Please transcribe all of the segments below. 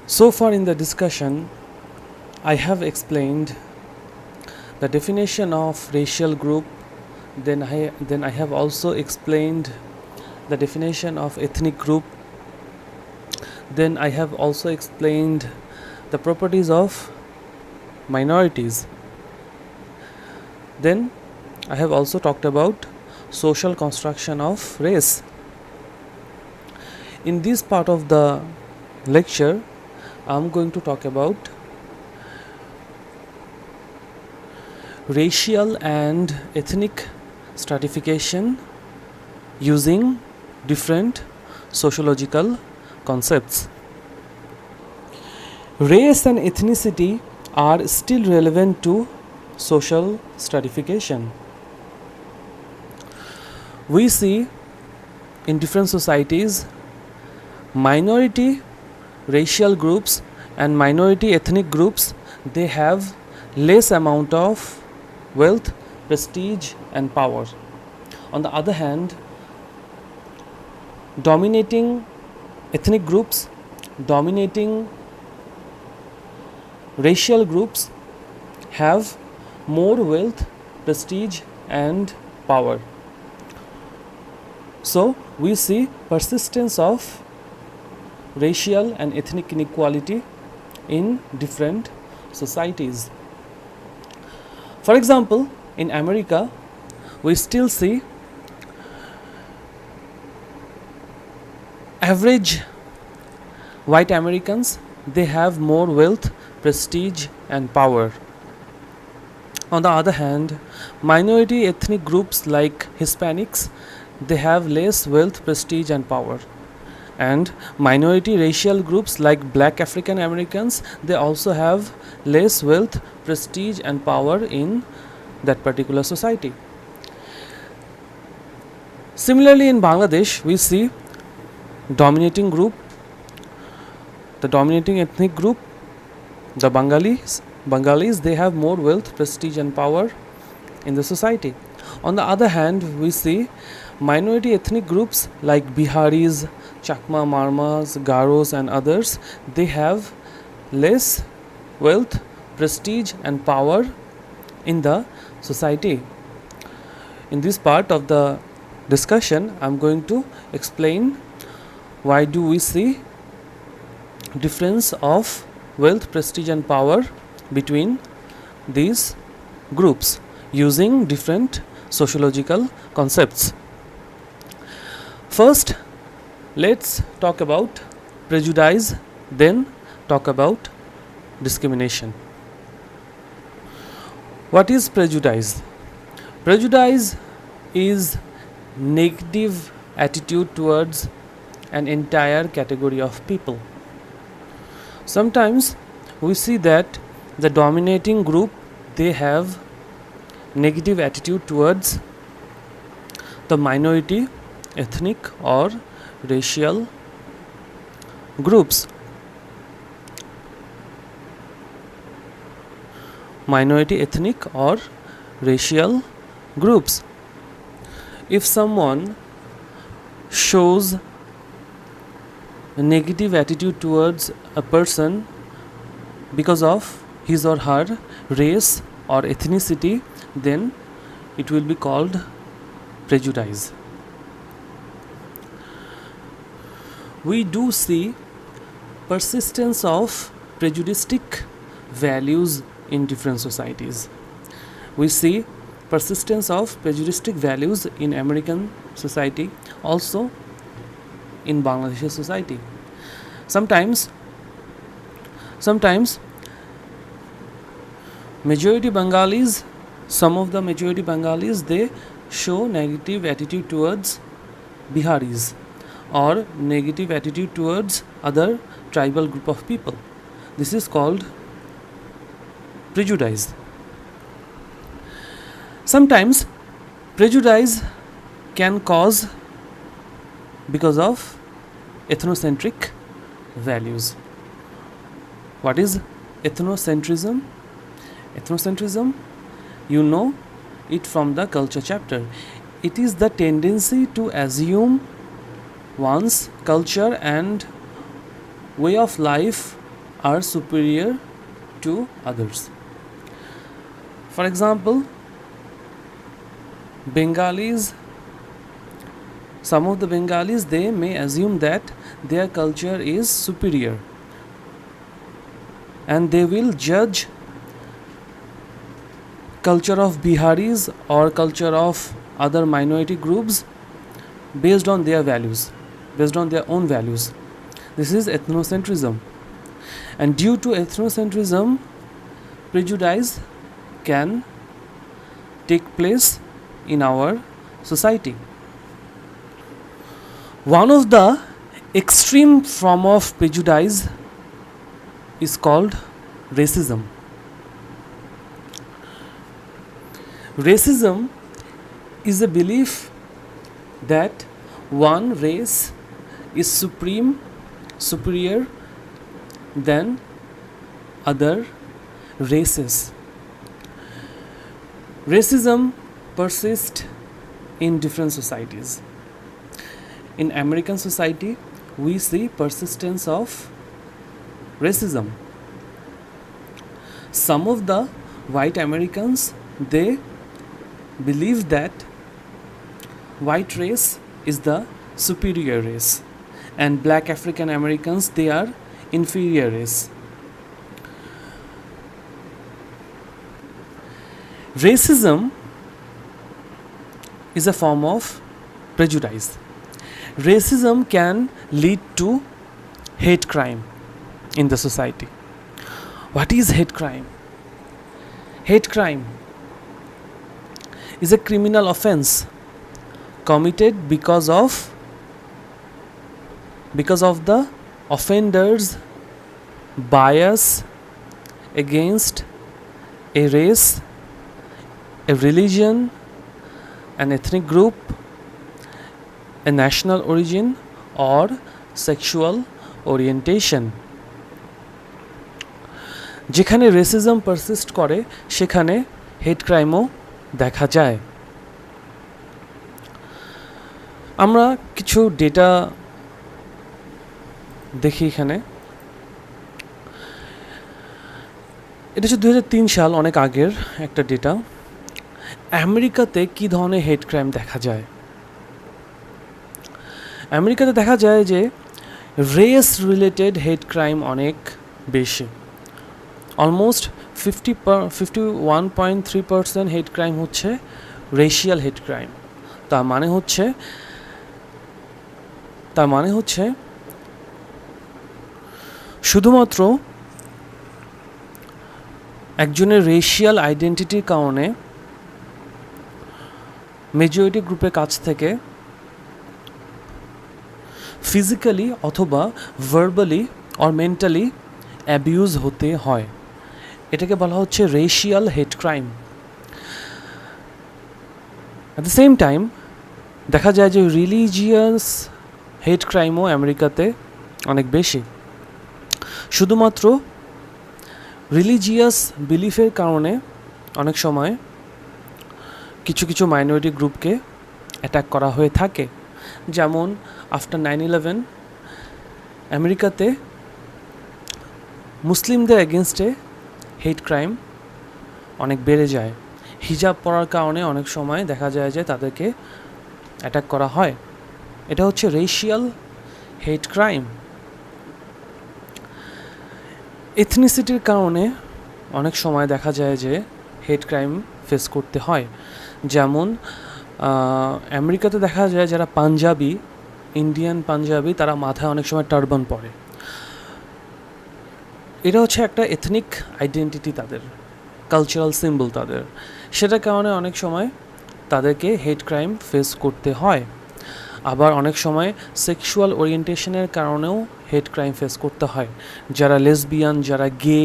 So far in the discussion, I have explained the definition of racial group, then I have also explained the definition of ethnic group, then I have also explained the properties of minorities. Then I have also talked about social construction of race. In this part of the lecture, I am going to talk about racial and ethnic stratification using different sociological concepts. Race and ethnicity are still relevant to social stratification. We see in different societies minority racial groups and minority ethnic groups, they have less amount of wealth, prestige and power. On the other hand, dominating ethnic groups, dominating racial groups have more wealth, prestige and power. So we see persistence of racial and ethnic inequality in different societies. For example, in America, we still see average white Americans, they have more wealth, prestige and power. On the other hand, minority ethnic groups like Hispanics, they have less wealth, prestige and power. And minority racial groups like black African Americans, they also have less wealth, prestige and power in that particular society. Similarly, in Bangladesh, we see dominating group, the dominating ethnic group, the Bengalis, they have more wealth, prestige and power in the society. On the other hand, we see minority ethnic groups like Biharis, Chakma, Marmas, Garos and others, they have less wealth, prestige and power in the society. In this part of the discussion, I am going to explain why do we see difference of wealth, prestige and power between these groups using different sociological concepts. First, let's talk about prejudice, then talk about discrimination. What is prejudice? Prejudice is negative attitude towards an entire category of people. Sometimes we see that the dominating group, they have negative attitude towards the minority ethnic or racial groups. Minority ethnic or racial groups. If someone shows a negative attitude towards a person because of his or her race or ethnicity, then it will be called prejudice. We do see persistence of prejudiced values in different societies. We see persistence of prejudiced values in American society, also in Bangladeshi society. Sometimes majority Bengalis, some of the majority Bengalis, they show negative attitude towards Biharis or negative attitude towards other tribal group of people. This is called prejudice. Sometimes prejudice can cause because of ethnocentric values. What is ethnocentrism? Ethnocentrism, you know it from the culture chapter. It is the tendency to assume one's culture and way of life are superior to others. For example, Bengalis, some of the Bengalis, they may assume that their culture is superior, and they will judge culture of Biharis or culture of other minority groups based on their values, based on their own values. This is ethnocentrism. And due to ethnocentrism, prejudice can take place in our society. One of the extreme form of prejudice is called racism. Racism is a belief that one race is superior than other races. Racism persists in different societies. In American society, we see persistence of racism. Some of the white Americans, they believe that white race is the superior race, and black African Americans, they are inferior race. Racism is a form of prejudice. Racism can lead to hate crime in the society. What is hate crime? Hate crime is a criminal offense committed because of the offender's bias against a race, a religion, an ethnic group, a national origin, or sexual orientation. যেখানে racism persist করে সেখানে হেট ক্রাইমও দেখা যায়। আমরা কিছু data দেখি এখানে। এটা হচ্ছে 2003 সাল, অনেক আগের একটা ডেটা। আমেরিকাতে কী ধরনের হেট ক্রাইম দেখা যায়? আমেরিকাতে দেখা যায় যে রেস রিলেটেড হেট ক্রাইম অনেক বেশি। অলমোস্ট 51.3% হেট ক্রাইম হচ্ছে রেশিয়াল হেট ক্রাইম। তার মানে হচ্ছে শুধুমাত্র একজনের রেশিয়াল আইডেন্টিটির কারণে মেজরিটি গ্রুপের কাছ থেকে ফিজিক্যালি অথবা ভার্বালি অর মেন্টালি অ্যাবিউজ হতে হয়। এটাকে বলা হচ্ছে racial hate crime. At the same time দেখা যায় যে রিলিজিয়াস হেট ক্রাইমও আমেরিকাতে অনেক বেশি। শুধুমাত্র রিলিজিয়াস বিলিফের কারণে অনেক সময় কিছু কিছু মাইনরিটি গ্রুপকে অ্যাটাক করা হয়ে থাকে। যেমন আফটার 9/11 আমেরিকাতে মুসলিমদের এগেনস্টে হেট ক্রাইম অনেক বেড়ে যায়। হিজাব পরার কারণে অনেক সময় দেখা যায় যে তাদেরকে অ্যাটাক করা হয়। এটা হচ্ছে রেশিয়াল হেট ক্রাইম। এথনিসিটির কারণে অনেক সময় দেখা যায় যে হেট ক্রাইম ফেস করতে হয়। যেমন আমেরিকাতে দেখা যায় যারা পাঞ্জাবি, ইন্ডিয়ান পাঞ্জাবি, তারা মাথায় অনেক সময় টার্বান পরে। এটা হচ্ছে একটা এথনিক আইডেন্টিটি তাদের, কালচারাল সিম্বল তাদের। সেটার কারণে অনেক সময় তাদেরকে হেট ক্রাইম ফেস করতে হয়। আবার অনেক সময় সেক্সুয়াল ওরিয়েন্টেশনের কারণেও হেট ক্রাইম ফেস করতে হয়। যারা লেসবিয়ান, যারা গে,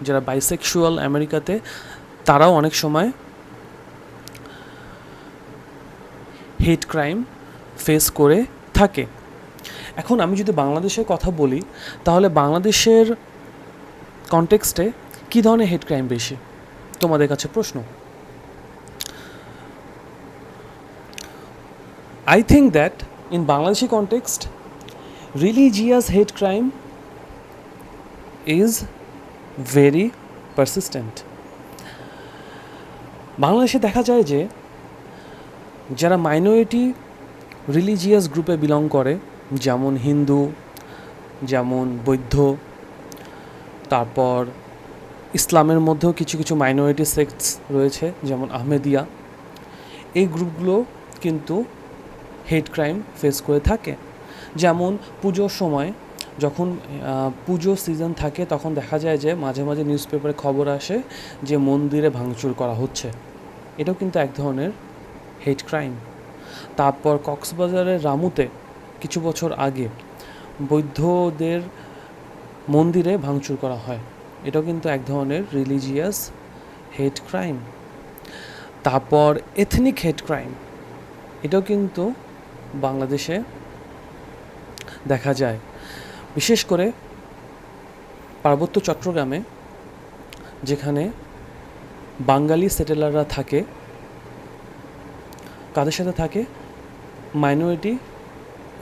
যারা বাইসেক্সুয়াল আমেরিকাতে, তারাও অনেক সময় হেট ক্রাইম ফেস করে থাকে। এখন আমি যদি বাংলাদেশের কথা বলি, তাহলে বাংলাদেশের কনটেক্সটে কী ধরনের হেট ক্রাইম বেশি? তোমাদের কাছে প্রশ্ন। I think that in Bangladeshi context, religious hate crime is very persistent. বাংলাদেশে দেখা যায় যে যারা মাইনরিটি রিলিজিয়াস গ্রুপে বিলং করে, যেমন হিন্দু, যেমন বৌদ্ধ, তারপর ইসলামের মধ্যেও কিছু কিছু মাইনরিটি সেক্টস রয়েছে, যেমন আহমেদিয়া, এই গ্রুপগুলো কিন্তু হেট ক্রাইম ফেস করে থাকে। যেমন পুজোর সময় যখন পুজো সিজন থাকে তখন দেখা যায় যে মাঝে মাঝে নিউজ পেপারে খবর আসে যে মন্দিরে ভাঙচুর করা হচ্ছে, এটাও কিন্তু এক ধরনের হেট ক্রাইম। তারপর কক্সবাজারের রামুতে কিছু বছর আগে বৌদ্ধদের মন্দিরে ভাঙচুর করা হয়, এটাও কিন্তু এক ধরনের রিলিজিয়াস হেট ক্রাইম। তারপর এথনিক হেট ক্রাইম, এটাও কিন্তু বাংলাদেশে দেখা যায়, বিশেষ করে পার্বত্য চট্টগ্রামে যেখানে বাঙালি সেটেলাররা থাকে, কাদের সাথে থাকে? মাইনরিটি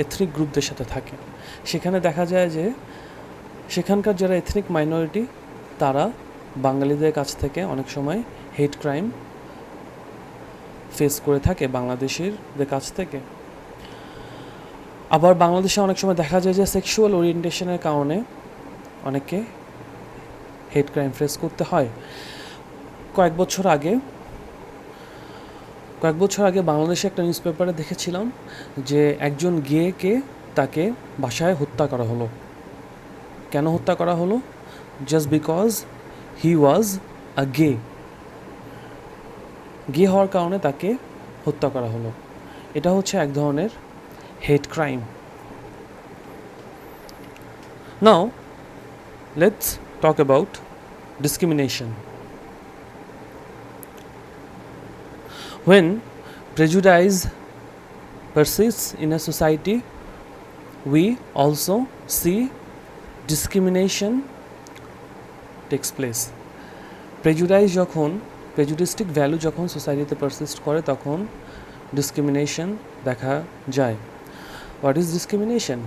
এথনিক গ্রুপদের সাথে থাকে। সেখানে দেখা যায় যে সেখানকার যারা এথনিক মাইনরিটি তারা বাঙালিদের কাছ থেকে অনেক সময় হেট ক্রাইম ফেস করে থাকে বাংলাদেশিদের কাছ থেকে। আবার বাংলাদেশে অনেক সময় দেখা যায় যে সেক্সুয়াল ওরিয়েন্টেশনের কারণে অনেকে হেট ক্রাইম ফেস করতে হয়। কয়েক বছর আগে বাংলাদেশে একটা নিউজ পেপারে দেখেছিলাম যে একজন গেকে তাকে বাসায় হত্যা করা হলো। কেন হত্যা করা হলো? জাস্ট বিকজ হি ওয়াজ আ গে হওয়ার কারণে তাকে হত্যা করা হলো। এটা হচ্ছে এক ধরনের hate crime. Now, let's talk about discrimination. When prejudice persists in a society, we also see discrimination takes place. Prejudistic value যখন সোসাইটিতে পারসিস্ট করে তখন ডিসক্রিমিনেশন দেখা যায়। What is discrimination?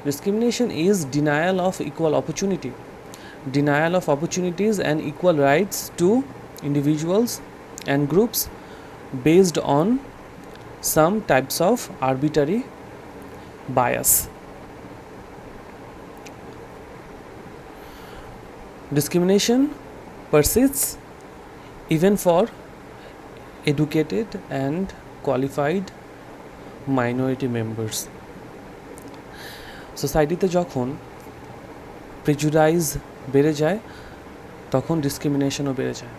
Discrimination is denial of equal opportunity, denial of opportunities and equal rights to individuals and groups based on some types of arbitrary bias. Discrimination persists even for educated and qualified minority members. সোসাইটিতে যখন প্রেজুডাইজ বেড়ে যায় তখন ডিসক্রিমিনেশনও বেড়ে যায়।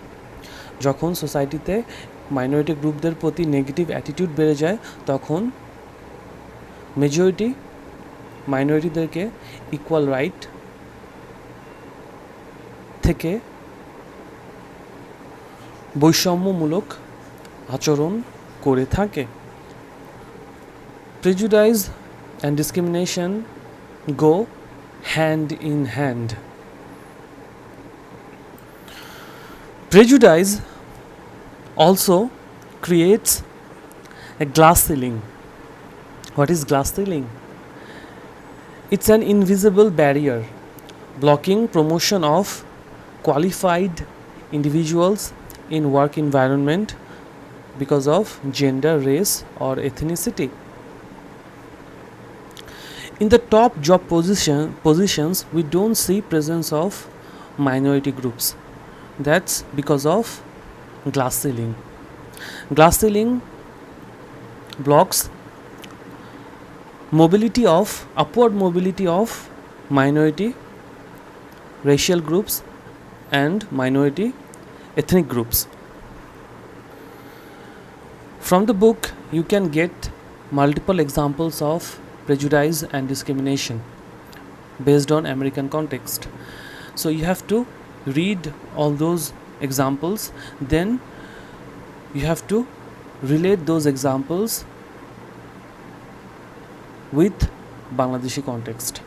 যখন সোসাইটিতে minority গ্রুপদের প্রতি নেগেটিভ অ্যাটিটিউড বেড়ে যায় তখন মেজরিটি মাইনরিটিদেরকে ইকুয়াল রাইট থেকে বৈষম্যমূলক আচরণ করে থাকে। Prejudice and discrimination go hand in hand. Prejudice also creates a glass ceiling. What is glass ceiling? It's an invisible barrier blocking promotion of qualified individuals in work environment because of gender, race or ethnicity. In the top job positions, we don't see presence of minority groups. That's because of glass ceiling. Glass ceiling blocks upward mobility of minority racial groups and minority ethnic groups. From the book, you can get multiple examples of prejudice and discrimination based on American context. So you have to read all those examples, then you have to relate those examples with Bangladeshi context.